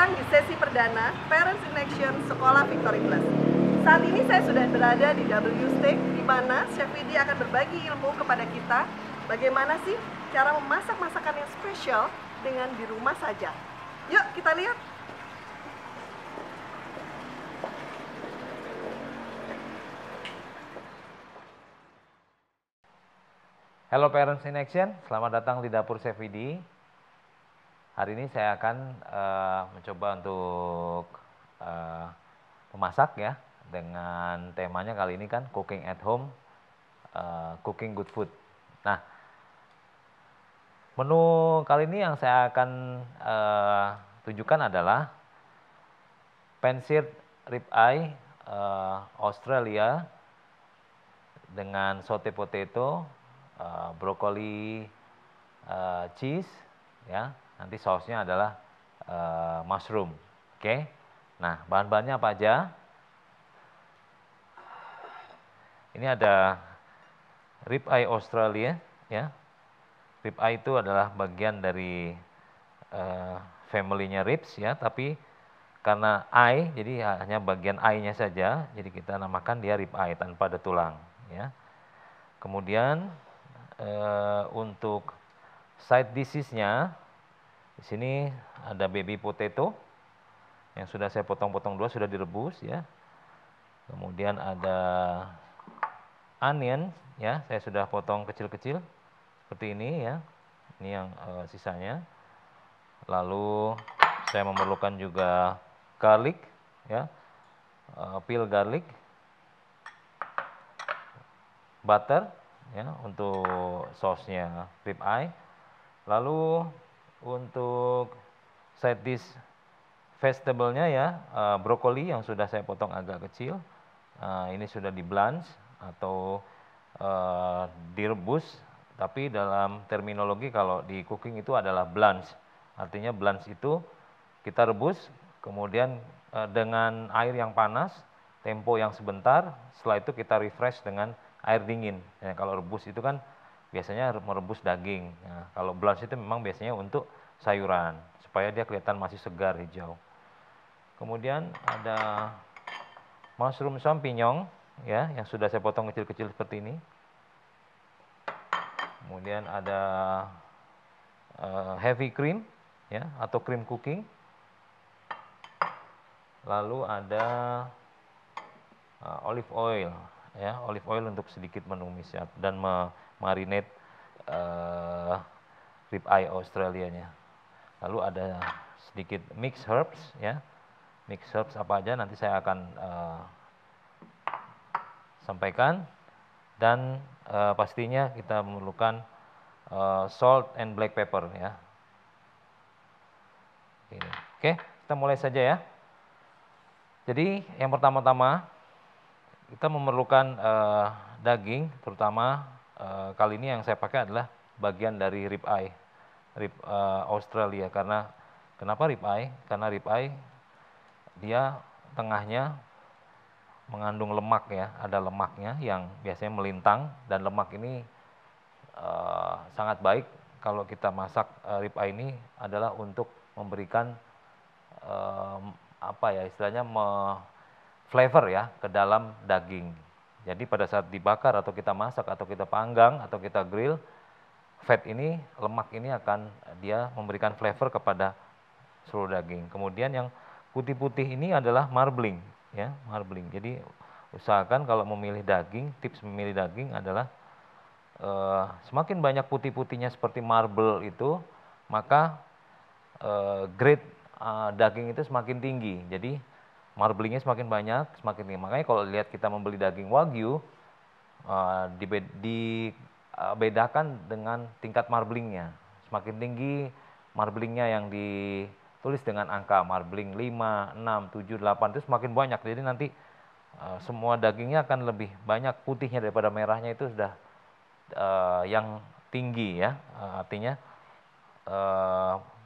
datang di sesi perdana Parents in Action Sekolah Victory Plus. Saat ini saya sudah berada di W Steak, di mana Chef Widi akan berbagi ilmu kepada kita bagaimana sih cara memasak masakan yang spesial dengan di rumah saja. Yuk kita lihat. Halo Parents in Action, selamat datang di Dapur Chef Widi. Hari ini saya akan mencoba untuk memasak ya, dengan temanya kali ini kan cooking at home, cooking good food. Nah, menu kali ini yang saya akan tunjukkan adalah pan-seared ribeye Australia dengan saute potato, brokoli, cheese, ya. Nanti sausnya adalah mushroom. Oke. Nah, bahan-bahannya apa aja? Ini ada ribeye Australia, ya. Ribeye itu adalah bagian dari family-nya ribs, ya. Tapi karena eye, jadi hanya bagian eye-nya saja, jadi kita namakan dia ribeye tanpa ada tulang, ya. Kemudian untuk side dishes-nya, di sini ada baby potato yang sudah saya potong-potong dua, sudah direbus ya. Kemudian ada onion ya, saya sudah potong kecil-kecil seperti ini ya. Ini yang sisanya. Lalu saya memerlukan juga garlic ya, peel garlic, butter ya untuk sausnya ribeye. Lalu untuk side dish vegetable-nya ya, brokoli yang sudah saya potong agak kecil. Ini sudah di blanch atau direbus, tapi dalam terminologi kalau di cooking itu adalah blanch. Artinya blanch itu kita rebus, kemudian dengan air yang panas, tempo yang sebentar, setelah itu kita refresh dengan air dingin. Ya, kalau rebus itu kan biasanya merebus daging. Nah, kalau blanch itu memang biasanya untuk sayuran, supaya dia kelihatan masih segar hijau. Kemudian ada mushroom champignon ya, yang sudah saya potong kecil-kecil seperti ini. Kemudian ada heavy cream ya, atau cream cooking. Lalu ada olive oil ya, olive oil untuk sedikit menumis ya, dan marinate ribeye Australianya. Lalu ada sedikit mixed herbs ya. Mixed herbs apa aja nanti saya akan sampaikan. Dan pastinya kita memerlukan salt and black pepper ya. Oke, kita mulai saja ya. Jadi yang pertama-tama kita memerlukan daging, terutama kali ini yang saya pakai adalah bagian dari ribeye, Australia. Karena kenapa ribeye? Karena ribeye dia tengahnya mengandung lemak ya, ada lemaknya yang biasanya melintang, dan lemak ini sangat baik kalau kita masak ribeye ini adalah untuk memberikan apa ya istilahnya flavor ya ke dalam daging. Jadi pada saat dibakar atau kita masak atau kita panggang atau kita grill, fat ini, lemak ini akan dia memberikan flavor kepada seluruh daging. Kemudian yang putih-putih ini adalah marbling ya, marbling. Jadi usahakan kalau memilih daging, tips memilih daging adalah semakin banyak putih-putihnya seperti marble itu, maka grade daging itu semakin tinggi. Jadi marblingnya semakin banyak, semakin tinggi. Makanya kalau lihat kita membeli daging wagyu, dibedakan dengan tingkat marblingnya. Semakin tinggi marblingnya yang ditulis dengan angka marbling 5, 6, 7, 8 itu semakin banyak. Jadi nanti semua dagingnya akan lebih banyak putihnya daripada merahnya, itu sudah yang tinggi ya, artinya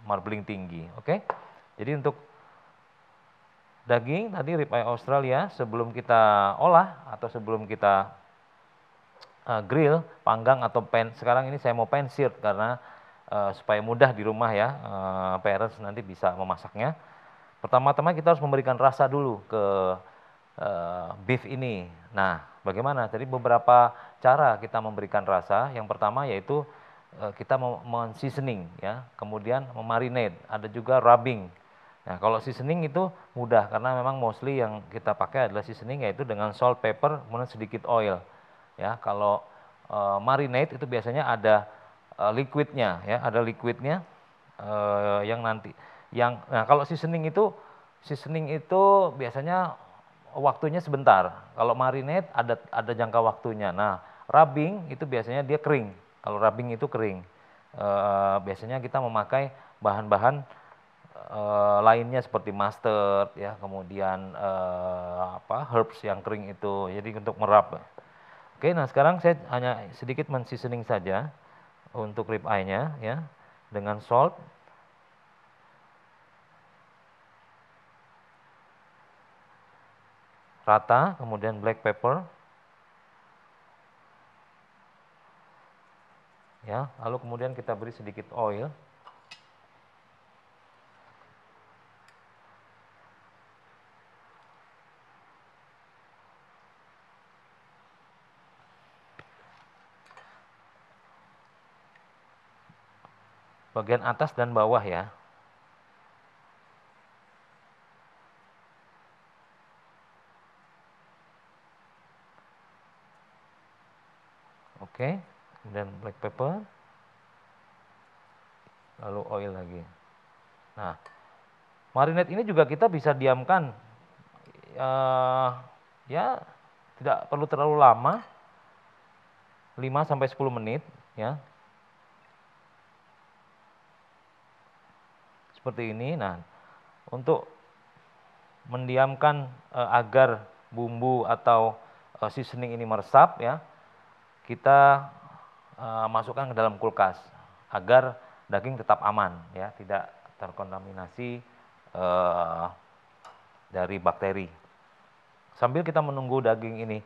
marbling tinggi. Oke. Jadi untuk daging tadi ribeye Australia, sebelum kita olah atau sebelum kita grill, panggang atau pan, sekarang ini saya mau pan-seared karena supaya mudah di rumah ya, parents nanti bisa memasaknya. Pertama-tama kita harus memberikan rasa dulu ke beef ini. Nah, bagaimana? Jadi beberapa cara kita memberikan rasa. Yang pertama yaitu kita men-seasoning ya, kemudian memarinate, ada juga rubbing. Nah, kalau seasoning itu mudah karena memang mostly yang kita pakai adalah seasoning yaitu dengan salt, pepper, kemudian sedikit oil. Ya, kalau marinate itu biasanya ada liquidnya ya, ada liquidnya yang nanti nah kalau seasoning itu biasanya waktunya sebentar. Kalau marinate ada jangka waktunya. Nah, rubbing itu biasanya dia kering. Kalau rubbing itu kering. Biasanya kita memakai bahan-bahan lainnya seperti mustard ya, kemudian herbs yang kering itu. Jadi untuk merab. Oke, nah sekarang saya hanya sedikit men-seasoning saja untuk rib eye-nya ya dengan salt. Rata, kemudian black pepper. Ya, lalu kemudian kita beri sedikit oil. Bagian atas dan bawah ya. Oke, kemudian black pepper. Lalu oil lagi. Nah, marinade ini juga kita bisa diamkan ya tidak perlu terlalu lama, 5-10 menit ya. Seperti ini. Nah, untuk mendiamkan agar bumbu atau seasoning ini meresap ya, kita masukkan ke dalam kulkas agar daging tetap aman ya, tidak terkontaminasi dari bakteri. Sambil kita menunggu daging ini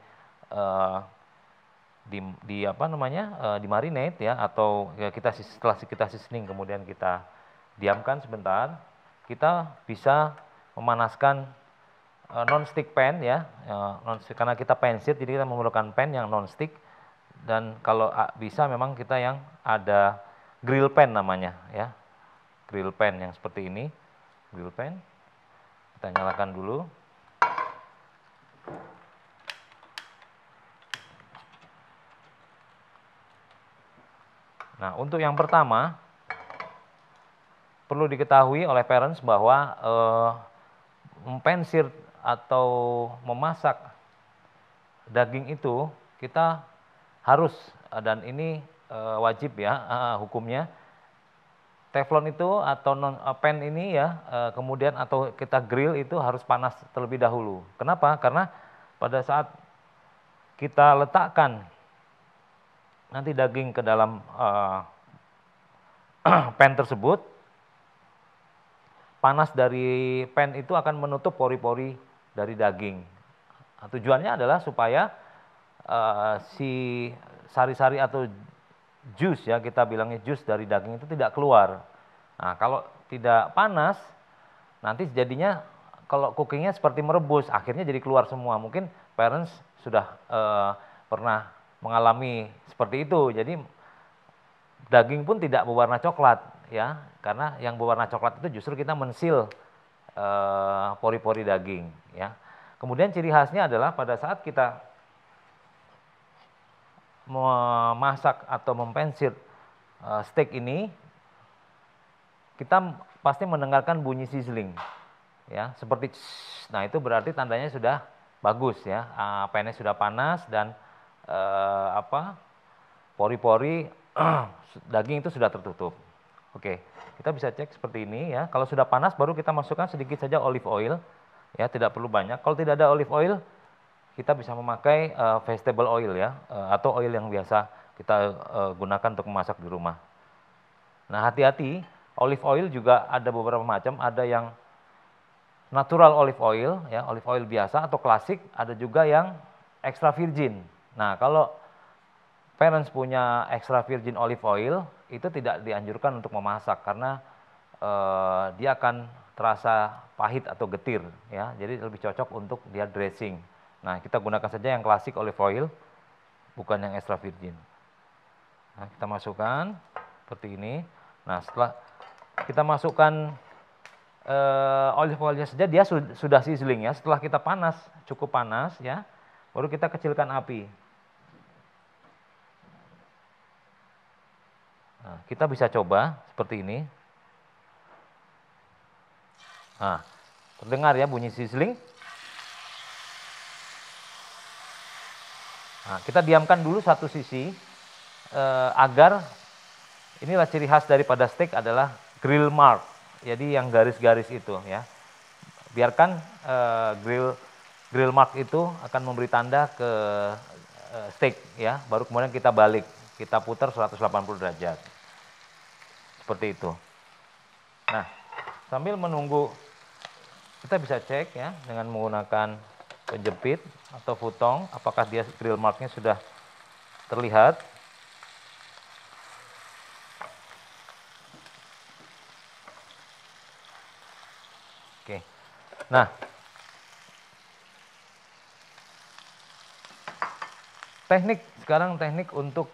di marinate ya, atau ya setelah kita seasoning kemudian kita diamkan sebentar, kita bisa memanaskan non-stick pan ya, karena kita pan-seared jadi kita memerlukan pan yang non-stick, dan kalau bisa memang kita yang ada grill pan namanya ya, grill pan yang seperti ini, grill pan. Kita nyalakan dulu. Nah, untuk yang pertama perlu diketahui oleh parents bahwa mempan-seared atau memasak daging itu kita harus, dan ini wajib ya hukumnya, teflon itu atau pan ini ya, kemudian atau kita grill itu harus panas terlebih dahulu. Kenapa? Karena pada saat kita letakkan nanti daging ke dalam pan tersebut, panas dari pan itu akan menutup pori-pori dari daging. Nah, tujuannya adalah supaya si sari-sari atau jus ya, kita bilangnya jus dari daging itu tidak keluar. Nah, kalau tidak panas, nanti jadinya kalau cookingnya seperti merebus, akhirnya jadi keluar semua. Mungkin parents sudah pernah mengalami seperti itu. Jadi daging pun tidak berwarna coklat ya, karena yang berwarna coklat itu justru kita mensil pori-pori daging ya. Kemudian ciri khasnya adalah pada saat kita memasak atau mempan-seared steak ini, kita pasti mendengarkan bunyi sizzling ya, seperti nah itu berarti tandanya sudah bagus ya, pannya sudah panas dan pori-pori daging itu sudah tertutup. Oke, kita bisa cek seperti ini ya. Kalau sudah panas baru kita masukkan sedikit saja olive oil ya, tidak perlu banyak. Kalau tidak ada olive oil, kita bisa memakai vegetable oil ya, atau oil yang biasa kita gunakan untuk memasak di rumah. Nah, hati-hati, olive oil juga ada beberapa macam, ada yang natural olive oil ya, olive oil biasa atau klasik, ada juga yang extra virgin. Nah, kalau parents punya extra virgin olive oil, itu tidak dianjurkan untuk memasak karena dia akan terasa pahit atau getir ya. Jadi lebih cocok untuk dia dressing. Nah, kita gunakan saja yang klasik olive oil, bukan yang extra virgin. Nah, kita masukkan seperti ini. Nah, setelah kita masukkan olive oilnya saja, dia sudah sizzling ya. Setelah kita panas, cukup panas ya, baru kita kecilkan api. Nah, kita bisa coba seperti ini. Nah, terdengar ya bunyi sizzling. Nah, kita diamkan dulu satu sisi agar inilah ciri khas daripada steak adalah grill mark. Jadi yang garis-garis itu ya. Biarkan grill mark itu akan memberi tanda ke steak ya. Baru kemudian kita balik, kita putar 180 derajat. Seperti itu. Nah, sambil menunggu kita bisa cek ya dengan menggunakan penjepit atau futong apakah dia grill marknya sudah terlihat. Oke. Nah, teknik untuk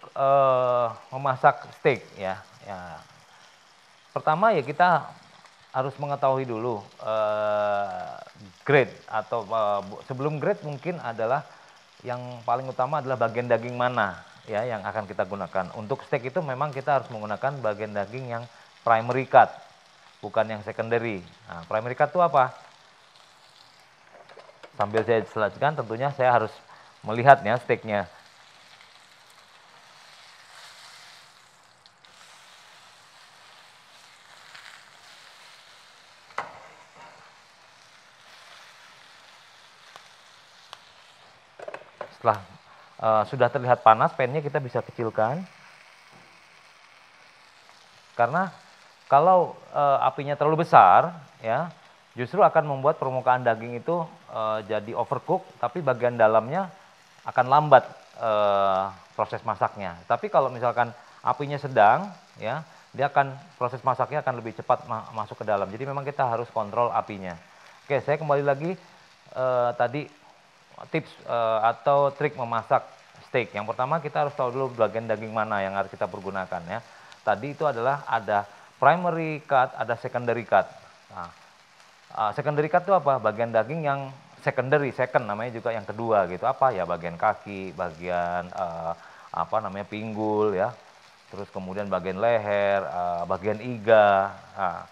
memasak steak ya. Pertama ya kita harus mengetahui dulu grade atau sebelum grade mungkin adalah yang paling utama adalah bagian daging mana ya yang akan kita gunakan. Untuk steak itu memang kita harus menggunakan bagian daging yang primary cut, bukan yang secondary. Nah, primary cut itu apa? Sambil saya jelaskan, tentunya saya harus melihatnya steaknya. Setelah sudah terlihat panas, pannya kita bisa kecilkan. Karena kalau apinya terlalu besar, ya justru akan membuat permukaan daging itu jadi overcook, tapi bagian dalamnya akan lambat proses masaknya. Tapi kalau misalkan apinya sedang, ya dia akan proses masaknya akan lebih cepat masuk ke dalam. Jadi memang kita harus kontrol apinya. Oke, saya kembali lagi tadi tips atau trik memasak steak. Yang pertama kita harus tahu dulu bagian daging mana yang harus kita pergunakan ya. Tadi itu adalah ada primary cut, ada secondary cut. Nah, secondary cut itu apa? Bagian daging yang secondary, second namanya juga yang kedua gitu. Apa ya? Bagian kaki, bagian apa namanya pinggul ya. Terus kemudian bagian leher, bagian iga. Nah,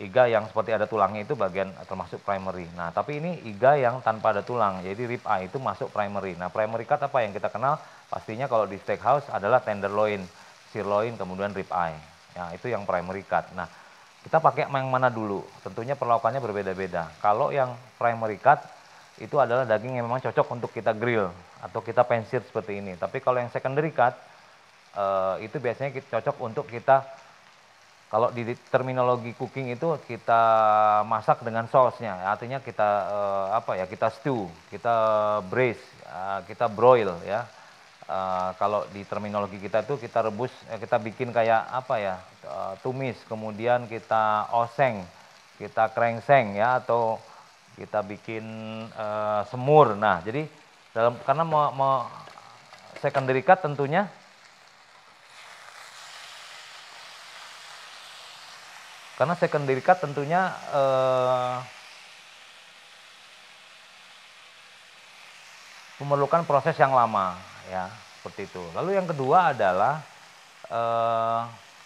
iga yang seperti ada tulangnya itu bagian termasuk primary. Nah, tapi ini iga yang tanpa ada tulang. Jadi rib eye itu masuk primary. Nah, primary cut apa yang kita kenal? Pastinya kalau di steakhouse adalah tenderloin, sirloin, kemudian rib eye. Ya, itu yang primary cut. Nah, kita pakai yang mana dulu? Tentunya perlakuannya berbeda-beda. Kalau yang primary cut itu adalah daging yang memang cocok untuk kita grill atau kita pensir seperti ini. Tapi kalau yang secondary cut itu biasanya cocok untuk kita, kalau di terminologi cooking itu kita masak dengan sausnya. Artinya kita apa ya? Kita stew, kita braise, kita broil ya. Kalau di terminologi kita itu kita rebus, kita bikin kayak apa ya, tumis, kemudian kita oseng, kita krengseng ya, atau kita bikin semur. Nah, jadi karena secondary cut tentunya memerlukan proses yang lama ya, seperti itu. Lalu yang kedua adalah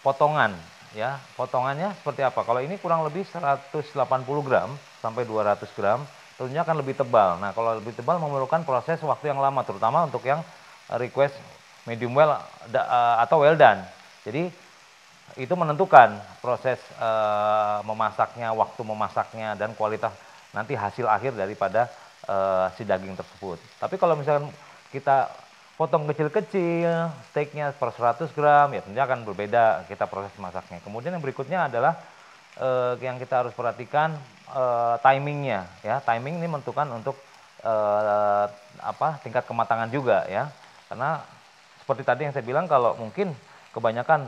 potongan ya. Potongannya seperti apa? Kalau ini kurang lebih 180 gram sampai 200 gram, tentunya akan lebih tebal. Nah, kalau lebih tebal memerlukan proses waktu yang lama, terutama untuk yang request medium well atau well done. Jadi itu menentukan proses memasaknya, waktu memasaknya, dan kualitas nanti hasil akhir daripada si daging tersebut. Tapi kalau misalkan kita potong kecil-kecil, steaknya per 100 gram, ya tentunya akan berbeda kita proses masaknya. Kemudian yang berikutnya adalah yang kita harus perhatikan timingnya. Ya, timing ini menentukan untuk tingkat kematangan juga ya. Karena seperti tadi yang saya bilang, kalau mungkin kebanyakan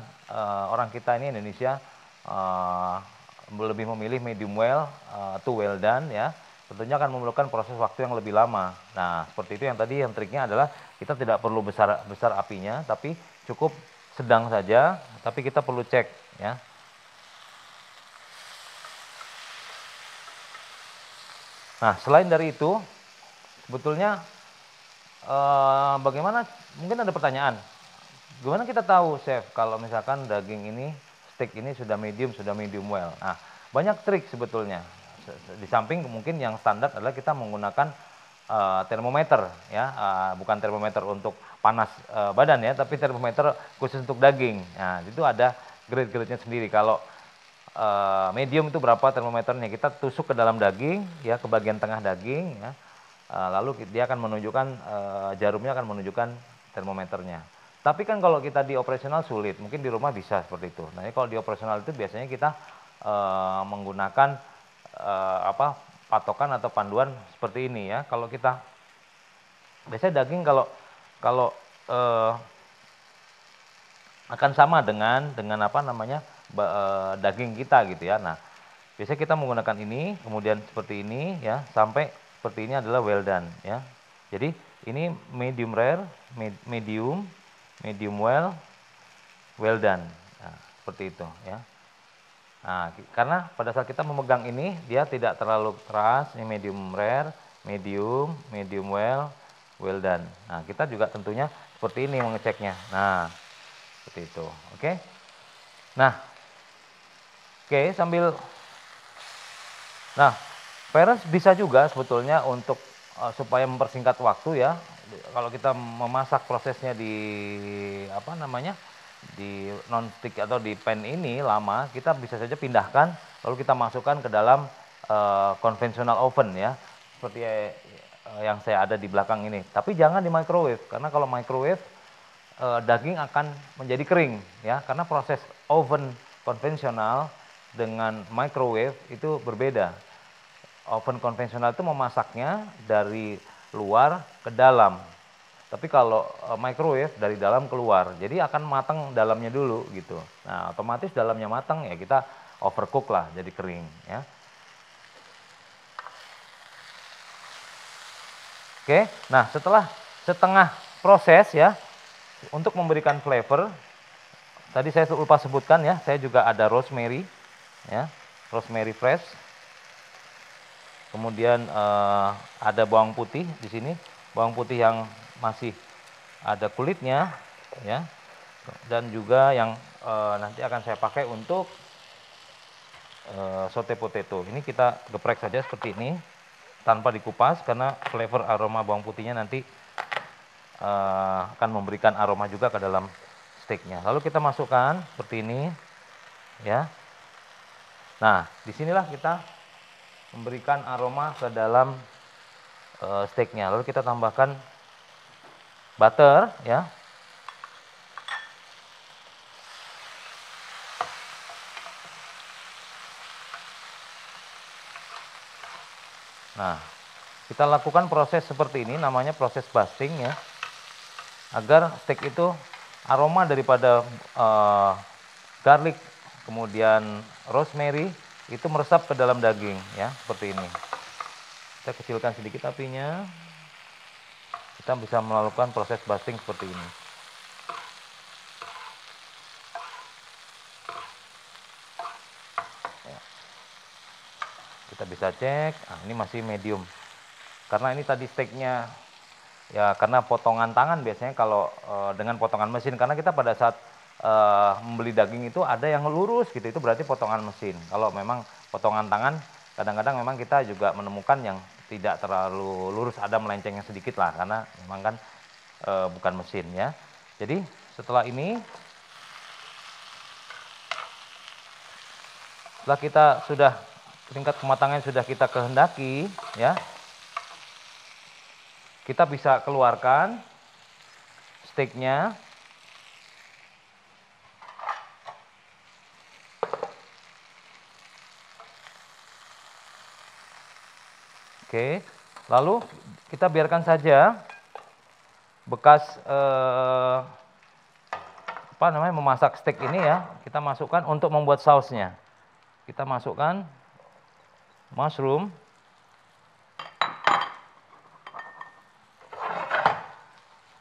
orang kita ini Indonesia lebih memilih medium well to well done ya, tentunya akan memerlukan proses waktu yang lebih lama. Nah, seperti itu yang tadi yang triknya adalah kita tidak perlu besar apinya, tapi cukup sedang saja, tapi kita perlu cek ya. Nah, selain dari itu, sebetulnya bagaimana, mungkin ada pertanyaan, gimana kita tahu chef kalau misalkan daging ini, steak ini sudah medium well. Nah, banyak trik sebetulnya. Di samping mungkin yang standar adalah kita menggunakan termometer ya, bukan termometer untuk panas badan ya, tapi termometer khusus untuk daging. Nah, itu ada grade-grade-nya sendiri. Kalau medium itu berapa termometernya, kita tusuk ke dalam daging ya, ke bagian tengah daging ya, lalu dia akan menunjukkan, jarumnya akan menunjukkan termometernya. Tapi kan kalau kita di operasional sulit, mungkin di rumah bisa seperti itu. Nah, kalau di operasional itu biasanya kita menggunakan patokan atau panduan seperti ini ya. Kalau kita biasanya daging kalau akan sama dengan apa namanya daging kita gitu ya. Nah, biasanya kita menggunakan ini, kemudian seperti ini ya, sampai seperti ini adalah well done ya. Jadi ini medium rare, medium well, well done. Nah, seperti itu ya. Nah, karena pada saat kita memegang ini, dia tidak terlalu keras, ini medium rare, medium well, well done. Nah, kita juga tentunya seperti ini mengeceknya. Nah, seperti itu. Oke. Nah, oke, sambil, nah, parents bisa juga sebetulnya untuk supaya mempersingkat waktu ya. Kalau kita memasak prosesnya di apa namanya, di non-stick atau di pan ini lama, kita bisa saja pindahkan, lalu kita masukkan ke dalam konvensional oven ya, seperti yang saya ada di belakang ini. Tapi jangan di microwave, karena kalau microwave daging akan menjadi kering ya, karena proses oven konvensional dengan microwave itu berbeda. Oven konvensional itu memasaknya dari luar ke dalam. Tapi kalau microwave dari dalam keluar, jadi akan matang dalamnya dulu gitu. Nah, otomatis dalamnya matang ya kita overcook lah, jadi kering ya. Oke, nah setelah setengah proses ya, untuk memberikan flavor, tadi saya lupa sebutkan ya, saya juga ada rosemary ya, rosemary fresh. Kemudian ada bawang putih di sini, bawang putih yang masih ada kulitnya ya, dan juga yang nanti akan saya pakai untuk saute potato. Ini kita geprek saja seperti ini tanpa dikupas, karena flavor aroma bawang putihnya nanti akan memberikan aroma juga ke dalam steaknya. Lalu kita masukkan seperti ini ya. Nah, disinilah kita memberikan aroma ke dalam steaknya. Lalu kita tambahkan butter ya. Nah, kita lakukan proses seperti ini, namanya proses basting ya, agar steak itu aroma daripada garlic kemudian rosemary itu meresap ke dalam daging ya, seperti ini. Kita kecilkan sedikit apinya. Kita bisa melakukan proses basting seperti ini. Ya. Kita bisa cek, nah, ini masih medium. Karena ini tadi steaknya ya, karena potongan tangan biasanya kalau dengan potongan mesin, karena kita pada saat membeli daging itu ada yang lurus gitu, itu berarti potongan mesin. Kalau memang potongan tangan, kadang-kadang memang kita juga menemukan yang tidak terlalu lurus, ada melencengnya sedikit lah, karena memang kan bukan mesin ya. Jadi setelah ini, setelah kita sudah tingkat kematangan sudah kita kehendaki ya, kita bisa keluarkan steaknya. Oke, lalu kita biarkan saja bekas apa namanya memasak steak ini ya, kita masukkan untuk membuat sausnya. kita masukkan mushroom.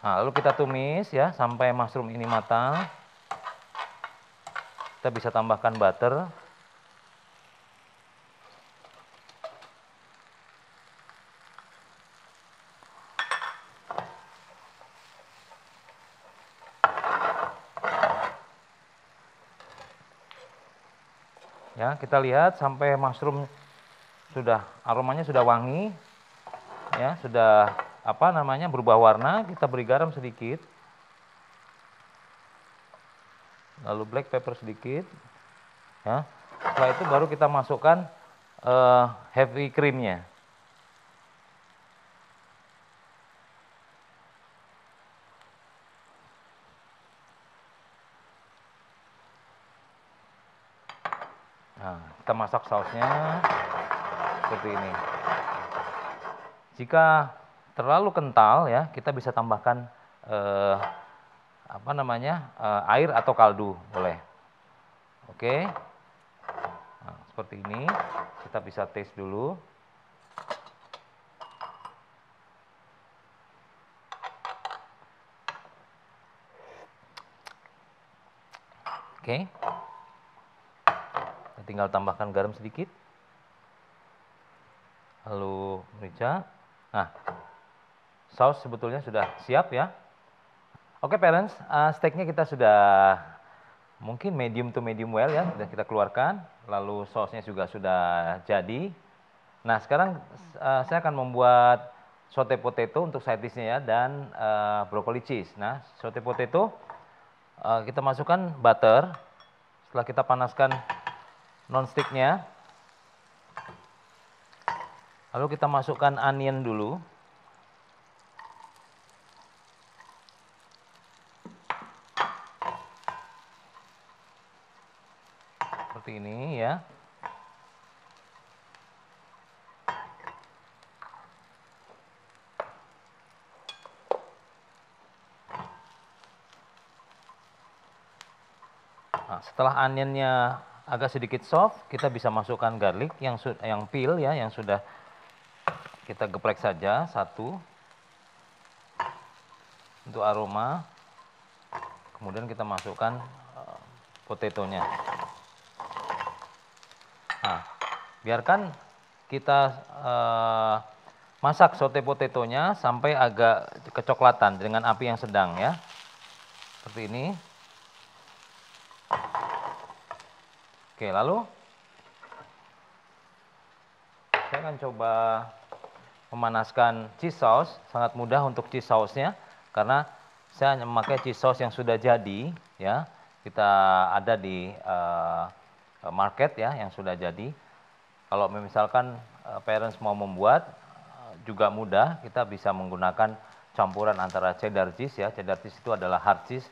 Nah, lalu kita tumis ya sampai mushroom ini matang. Kita bisa tambahkan butter. Ya, kita lihat sampai mushroom sudah aromanya sudah wangi. Ya, sudah berubah warna, kita beri garam sedikit. Lalu black pepper sedikit. Ya. Setelah itu baru kita masukkan heavy creamnya. Nah, kita masak sausnya seperti ini. Jika terlalu kental ya, kita bisa tambahkan air atau kaldu boleh. Oke. Nah, seperti ini. Kita bisa taste dulu. Oke. Tinggal tambahkan garam sedikit. Lalu merica. Nah, saus sebetulnya sudah siap ya. Oke parents, steaknya kita sudah mungkin medium to medium well ya, sudah kita keluarkan. Lalu sausnya juga sudah jadi. Nah sekarang saya akan membuat saute potato untuk side dish-nya ya, dan broccoli cheese. Nah saute potato kita masukkan butter. Setelah kita panaskan non-sticknya, lalu kita masukkan onion dulu. Seperti ini ya. Nah, setelah onionnya agak sedikit soft, kita bisa masukkan garlic yang peel ya, yang sudah kita geprek saja satu untuk aroma. Kemudian kita masukkan potatonya. Nah, biarkan kita masak saute potatonya sampai agak kecoklatan dengan api yang sedang ya. Seperti ini. Oke, lalu saya akan coba memanaskan cheese sauce. Sangat mudah untuk cheese sauce-nya karena saya hanya memakai cheese sauce yang sudah jadi ya. Kita ada di market ya yang sudah jadi. Kalau misalkan parents mau membuat juga mudah, kita bisa menggunakan campuran antara cheddar cheese ya. Cheddar cheese itu adalah hard cheese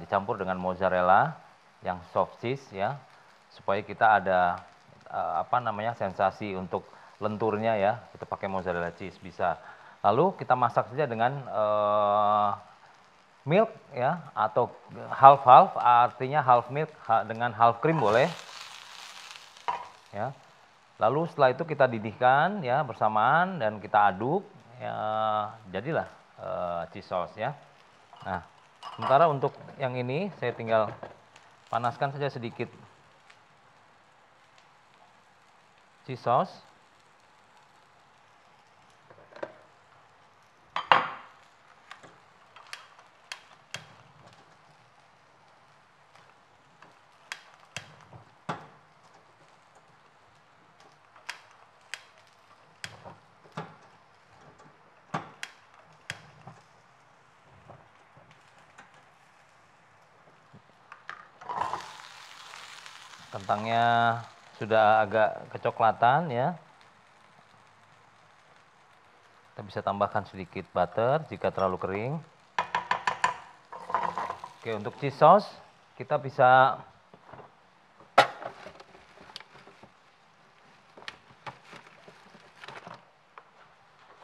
dicampur dengan mozzarella yang soft cheese ya, supaya kita ada sensasi untuk lenturnya ya. Kita pakai mozzarella cheese bisa. Lalu kita masak saja dengan milk ya, atau half artinya half milk dengan half cream boleh ya. Lalu setelah itu kita didihkan ya bersamaan dan kita aduk ya, jadilah cheese sauce ya. Nah sementara untuk yang ini saya tinggal panaskan saja sedikit cheese sauce. Kentangnya sudah agak kecoklatan ya. Kita bisa tambahkan sedikit butter jika terlalu kering. Oke, untuk cheese sauce kita bisa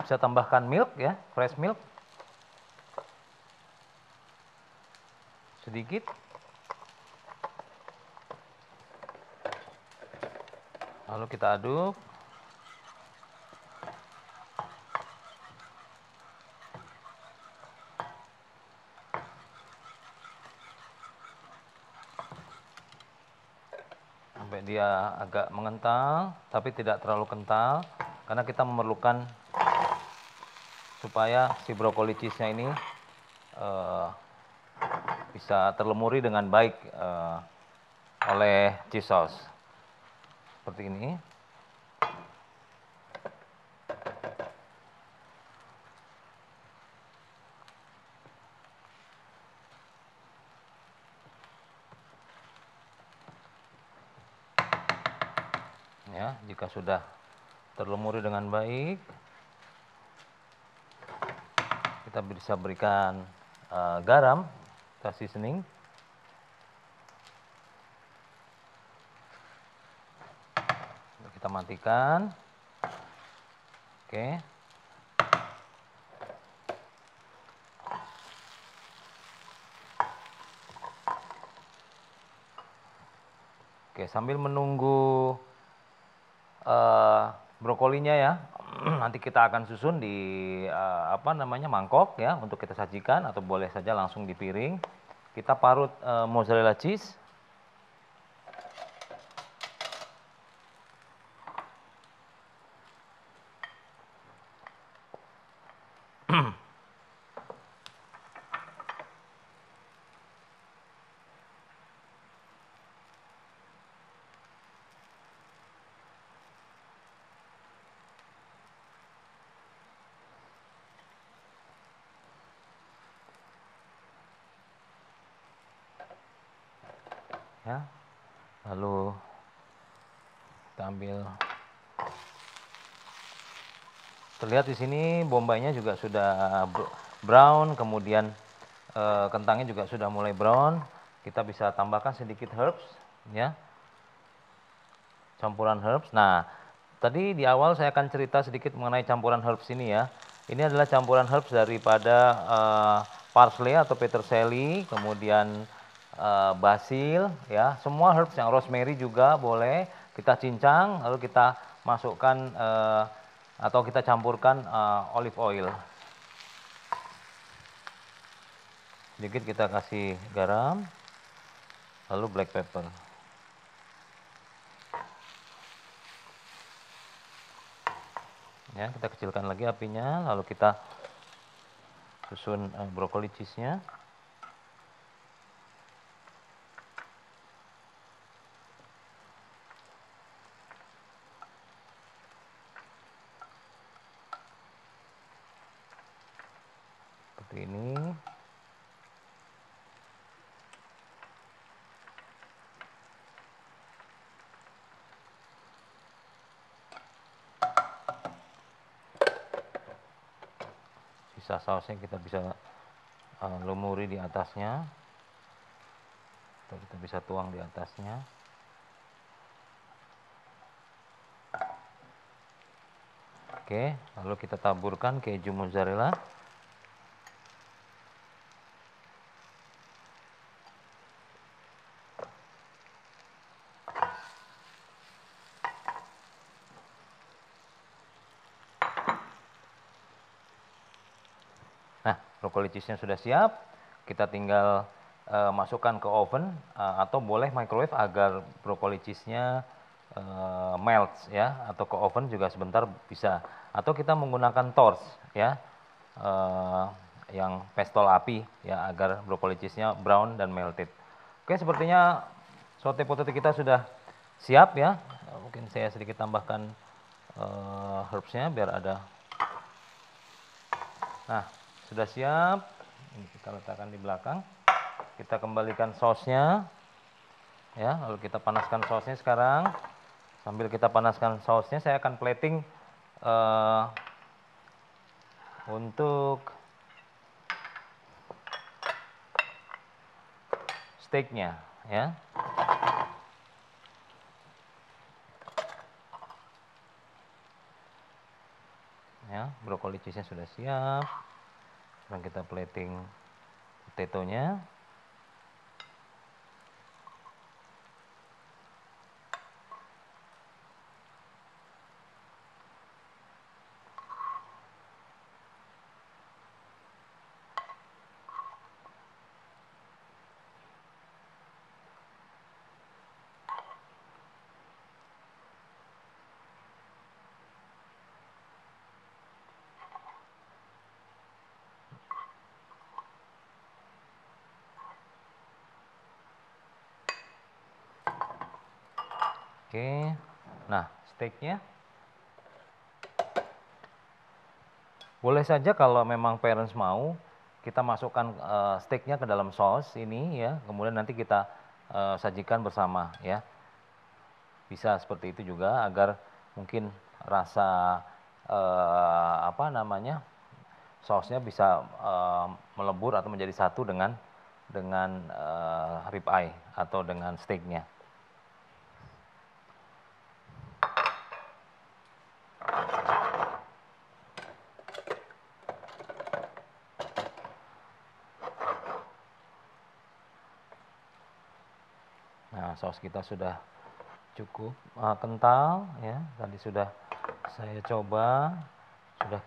tambahkan milk ya, fresh milk sedikit. Lalu kita aduk. Sampai dia agak mengental, tapi tidak terlalu kental, karena kita memerlukan supaya si brokoli cheese-nya ini bisa terlumuri dengan baik oleh cheese sauce. Seperti ini. Ya, jika sudah terlumuri dengan baik, kita bisa berikan garam, kita seasoning. Kita matikan. Oke. Oke, sambil menunggu brokolinya ya, nanti kita akan susun di mangkok ya untuk kita sajikan, atau boleh saja langsung di piring. Kita parut mozzarella cheese. Ya, lalu kita ambil. Terlihat di sini bombaynya juga sudah brown, kemudian kentangnya juga sudah mulai brown. Kita bisa tambahkan sedikit herbs, ya, campuran herbs. Nah, tadi di awal saya akan cerita sedikit mengenai campuran herbs ini ya. Ini adalah campuran herbs daripada parsley atau peterselie, kemudian basil, ya, semua herbs, yang rosemary juga boleh kita cincang, lalu kita masukkan atau kita campurkan olive oil. Sedikit kita kasih garam, lalu black pepper. Ya, kita kecilkan lagi apinya, lalu kita susun brokoli cheese-nya. Seperti ini. Sisa sausnya kita bisa lumuri di atasnya, atau kita bisa tuang di atasnya. Oke, lalu kita taburkan keju mozzarella. Nah, brokoli cheese-nya sudah siap. Kita tinggal masukkan ke oven atau boleh microwave agar brokoli cheese-nya melts ya, atau ke oven juga sebentar bisa. Atau kita menggunakan torch ya, yang pistol api ya, agar brokoli cheese-nya brown dan melted. Oke, sepertinya saute potato kita sudah siap ya. Mungkin saya sedikit tambahkan herbs-nya biar ada. Nah, sudah siap. Ini kita letakkan di belakang. Kita kembalikan sausnya. Ya, lalu kita panaskan sausnya sekarang. Sambil kita panaskan sausnya, saya akan plating untuk steaknya, ya. Ya, brokoli cheese-nya sudah siap. Sekarang kita plating potato-nya. Oke, nah steaknya boleh saja kalau memang parents mau kita masukkan steaknya ke dalam saus ini ya, kemudian nanti kita sajikan bersama ya. Bisa seperti itu juga agar mungkin rasa apa namanya sausnya bisa melebur atau menjadi satu dengan rib eye atau dengan steaknya. Nah, saus kita sudah cukup kental ya. Tadi sudah saya coba, sudah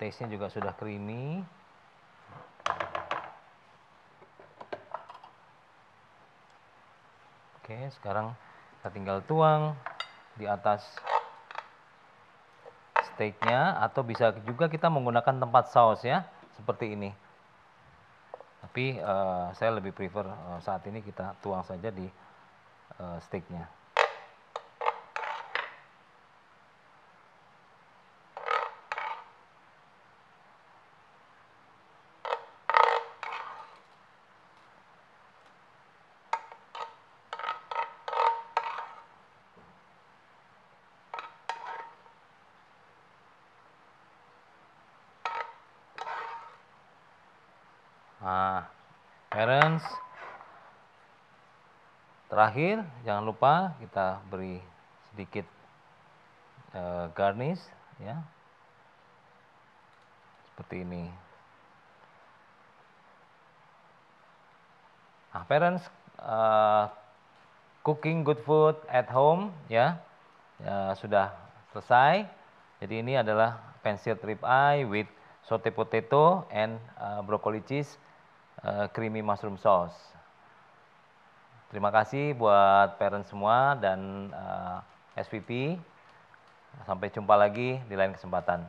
taste-nya juga sudah creamy. Oke, sekarang kita tinggal tuang di atas steaknya atau bisa juga kita menggunakan tempat saus ya, seperti ini. Tapi saya lebih prefer saat ini kita tuang saja di steaknya. Nah, parents, terakhir jangan lupa kita beri sedikit garnish ya, seperti ini. Nah, parents, cooking good food at home ya, sudah selesai. Jadi ini adalah pan-seared rib eye with saute potato and broccoli cheese creamy mushroom sauce. Terima kasih buat parents semua dan SVP. Sampai jumpa lagi di lain kesempatan.